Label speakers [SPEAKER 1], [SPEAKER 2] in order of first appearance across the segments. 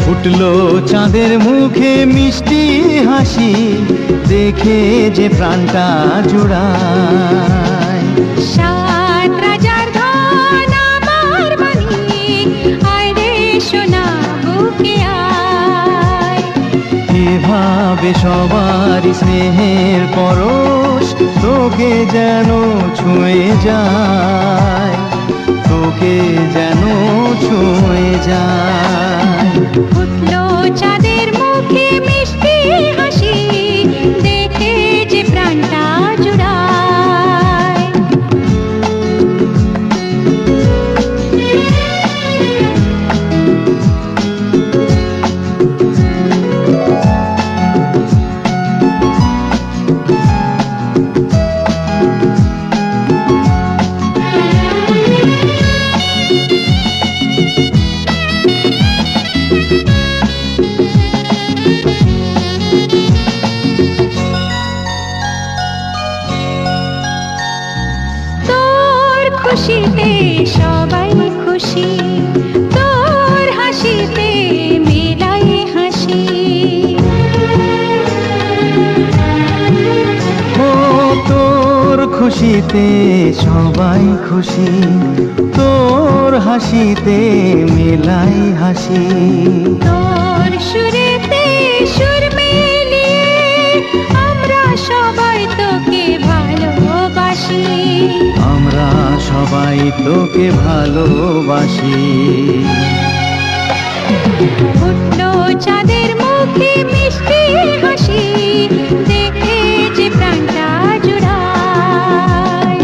[SPEAKER 1] ফুটলো চাঁদের মুখে মিষ্টি হাসি, দেখে যে প্রাণটা জুড়ায়।
[SPEAKER 2] সাত রাজার ধন আমার মানিক, আয় রে সোনা বুকে আয়।
[SPEAKER 1] এভাবে সবার স্নেহের পরশ তোকে যেন ছুঁয়ে যায়, তোকে যেন ছুঁয়ে যায়।
[SPEAKER 2] ফুটলো চাঁদের মুখে মিষ্টি হাসি, দেখে যে প্রাণটা জুড়ায়। খুশিতে সবাই খুশি, তোর হাসিতে মেলাই হাসি।
[SPEAKER 1] ও তোর খুশিতে সবাই খুশি, তোর হাসিতে মেলাই হাসি।
[SPEAKER 2] তোর সুরেতে সুর মিলিয়ে আমরা সবাই তোকে ভালোবাসি,
[SPEAKER 1] আমরা সবাই তোকে ভালোবাসি।
[SPEAKER 2] ফুটলো চাঁদের মুখে মিষ্টি হাসি, দেখে যে প্রাণটা জুড়ায়।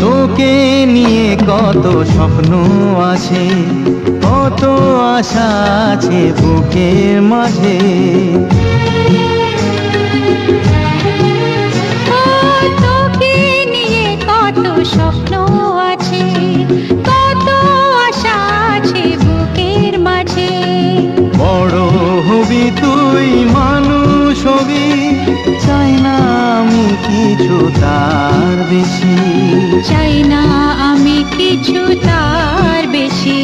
[SPEAKER 1] তোকে নিয়ে কত স্বপ্ন আছে, কত আশা আছে বুকের মাঝে।
[SPEAKER 2] তোকে নিয়ে কত স্বপ্ন আছে, কত আশা আছে বুকের মাঝে।
[SPEAKER 1] বড় হবি তুই, মানুষ হবি, চাই না আমি কিছু তার বেশি,
[SPEAKER 2] চাই না আমি কিছু তার বেশি।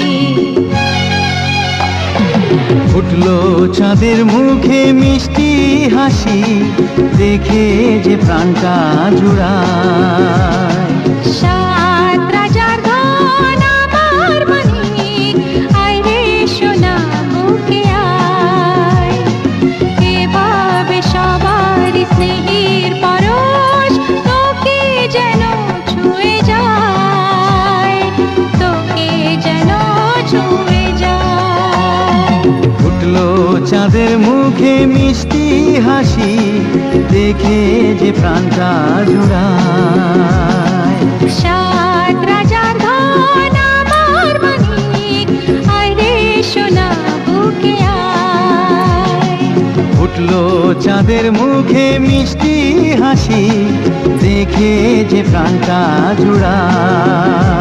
[SPEAKER 1] ফুটলো চাঁদের মুখে মিষ্টি হাসি, দেখে যে প্রাণটা জুড়ায়।
[SPEAKER 2] সাত রাজার ধন আমার মানিক, আয় রে সোনা বুকে আয়। এভাবে সবার স্নেহের পরশ তোকে যেন ছুঁয়ে যায়, তোকে যেন ছুঁয়ে যায়।
[SPEAKER 1] ফুটলো চাঁদের মুখে মিষ্টি হাসি, দেখে যে প্রাণটা জুড়ায়।
[SPEAKER 2] সাত রাজার ধন আমার মানিক, আয় রে সোনা বুকে আয়।
[SPEAKER 1] ফুটলো চাঁদের মুখে মিষ্টি হাসি, দেখে যে প্রাণটা জুড়ায়।